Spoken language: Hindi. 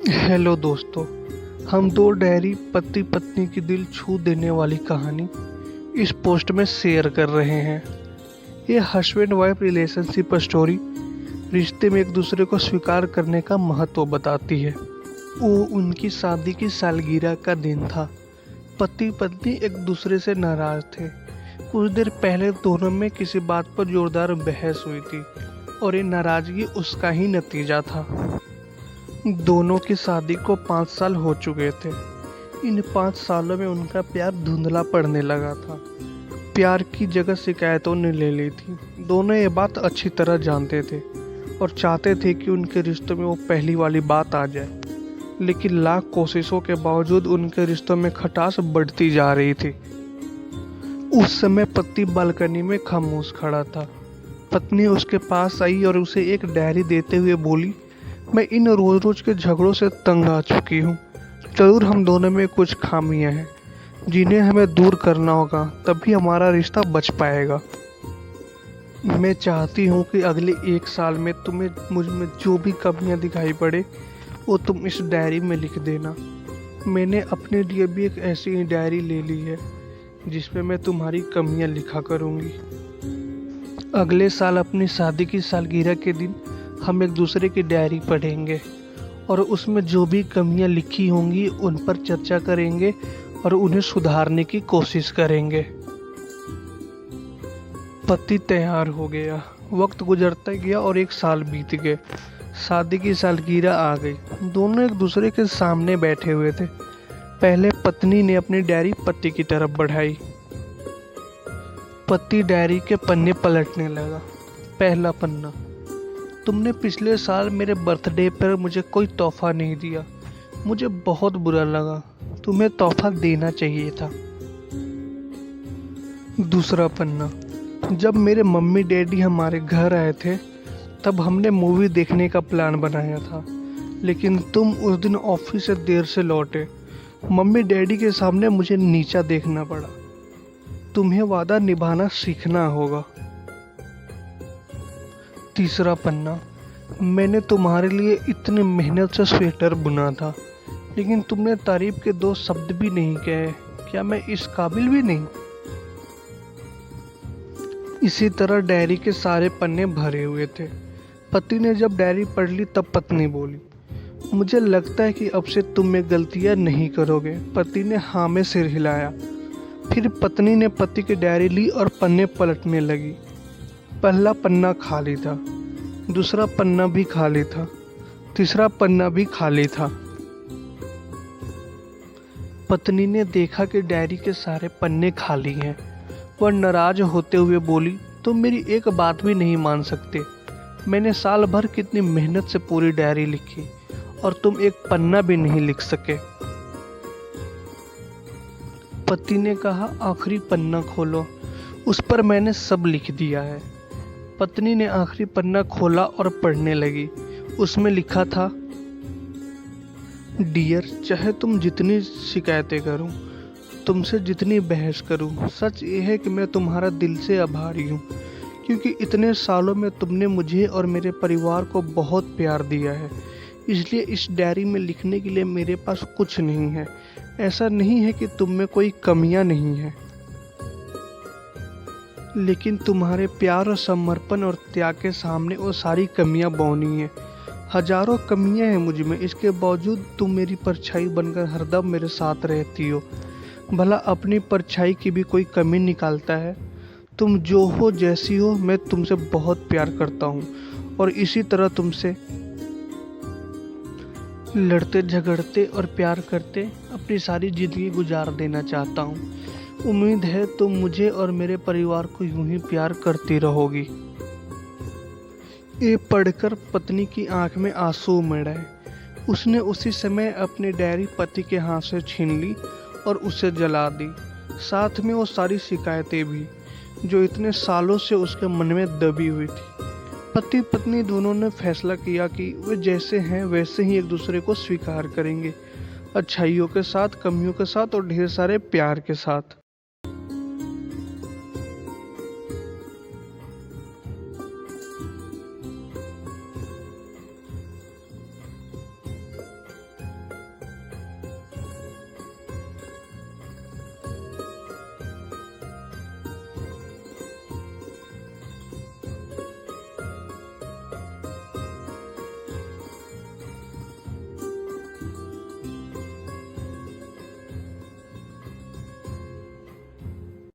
हेलो दोस्तों। हम दो डायरी पति पत्नी की दिल छू देने वाली कहानी इस पोस्ट में शेयर कर रहे हैं। ये हस्बैंड वाइफ रिलेशनशिप स्टोरी रिश्ते में एक दूसरे को स्वीकार करने का महत्व बताती है। वो उनकी शादी की सालगिरह का दिन था। पति पत्नी एक दूसरे से नाराज थे। कुछ देर पहले दोनों में किसी बात पर जोरदार बहस हुई थी और ये नाराजगी उसका ही नतीजा था। दोनों की शादी को 5 साल हो चुके थे। इन 5 सालों में उनका प्यार धुंधला पड़ने लगा था। प्यार की जगह शिकायतों ने ले ली थी। दोनों ये बात अच्छी तरह जानते थे और चाहते थे कि उनके रिश्तों में वो पहली वाली बात आ जाए, लेकिन लाख कोशिशों के बावजूद उनके रिश्तों में खटास बढ़ती जा रही थी। उस समय पति बालकनी में खामोश खड़ा था। पत्नी उसके पास आई और उसे एक डायरी देते हुए बोली, मैं इन रोज रोज के झगड़ों से तंग आ चुकी हूँ। जरूर हम दोनों में कुछ खामियां हैं जिन्हें हमें दूर करना होगा, तभी हमारा रिश्ता बच पाएगा। मैं चाहती हूँ कि अगले 1 साल में तुम्हें मुझ में जो भी कमियां दिखाई पड़े वो तुम इस डायरी में लिख देना। मैंने अपने लिए भी एक ऐसी डायरी ले ली है जिसमें मैं तुम्हारी कमियां लिखा करूँगी। अगले साल अपनी शादी की सालगिरह के दिन हम एक दूसरे की डायरी पढ़ेंगे और उसमें जो भी कमियां लिखी होंगी उन पर चर्चा करेंगे और उन्हें सुधारने की कोशिश करेंगे। पति तैयार हो गया। वक्त गुजरता गया और 1 साल बीत गए। शादी की सालगिरह आ गई। दोनों एक दूसरे के सामने बैठे हुए थे। पहले पत्नी ने अपनी डायरी पति की तरफ बढ़ाई। पति डायरी के पन्ने पलटने लगा। पहला पन्ना, तुमने पिछले साल मेरे बर्थडे पर मुझे कोई तोहफा नहीं दिया। मुझे बहुत बुरा लगा। तुम्हें तोहफा देना चाहिए था। दूसरा पन्ना, जब मेरे मम्मी डैडी हमारे घर आए थे तब हमने मूवी देखने का प्लान बनाया था, लेकिन तुम उस दिन ऑफिस से देर से लौटे। मम्मी डैडी के सामने मुझे नीचा देखना पड़ा। तुम्हें वादा निभाना सीखना होगा। तीसरा पन्ना, मैंने तुम्हारे लिए इतनी मेहनत से स्वेटर बुना था, लेकिन तुमने तारीफ के 2 शब्द भी नहीं कहे। क्या मैं इस काबिल भी नहीं? इसी तरह डायरी के सारे पन्ने भरे हुए थे। पति ने जब डायरी पढ़ ली तब पत्नी बोली, मुझे लगता है कि अब से तुम में गलतियां नहीं करोगे। पति ने हाँ में सिर हिलाया। फिर पत्नी ने पति की डायरी ली और पन्ने पलटने लगी। पहला पन्ना खाली था, दूसरा पन्ना भी खाली था, तीसरा पन्ना भी खाली था। पत्नी ने देखा कि डायरी के सारे पन्ने खाली हैं। वह नाराज होते हुए बोली, तुम मेरी एक बात भी नहीं मान सकते। मैंने साल भर कितनी मेहनत से पूरी डायरी लिखी और तुम एक पन्ना भी नहीं लिख सके। पति ने कहा, आखिरी पन्ना खोलो, उस पर मैंने सब लिख दिया है। पत्नी ने आखिरी पन्ना खोला और पढ़ने लगी। उसमें लिखा था, डियर, चाहे तुम जितनी शिकायतें करूं, तुमसे जितनी बहस करूं, सच ये है कि मैं तुम्हारा दिल से आभारी हूं, क्योंकि इतने सालों में तुमने मुझे और मेरे परिवार को बहुत प्यार दिया है। इसलिए इस डायरी में लिखने के लिए मेरे पास कुछ नहीं है। ऐसा नहीं है कि तुम में कोई कमियां नहीं है, लेकिन तुम्हारे प्यार और समर्पण और त्याग के सामने वो सारी कमियां बौनी हैं। हजारों कमियां हैं मुझ में, इसके बावजूद तुम मेरी परछाई बनकर हरदम मेरे साथ रहती हो। भला अपनी परछाई की भी कोई कमी निकालता है? तुम जो हो, जैसी हो, मैं तुमसे बहुत प्यार करता हूँ और इसी तरह तुमसे लड़ते झगड़ते और प्यार करते अपनी सारी जिंदगी गुजार देना चाहता हूँ। उम्मीद है तुम मुझे और मेरे परिवार को यूं ही प्यार करती रहोगी। ये पढ़कर पत्नी की आंख में आंसू उमड़ आए। उसने उसी समय अपनी डायरी पति के हाथ से छीन ली और उसे जला दी, साथ में वो सारी शिकायतें भी जो इतने सालों से उसके मन में दबी हुई थी। पति पत्नी दोनों ने फैसला किया कि वे जैसे हैं वैसे ही एक दूसरे को स्वीकार करेंगे, अच्छाइयों के साथ, कमियों के साथ और ढेर सारे प्यार के साथ।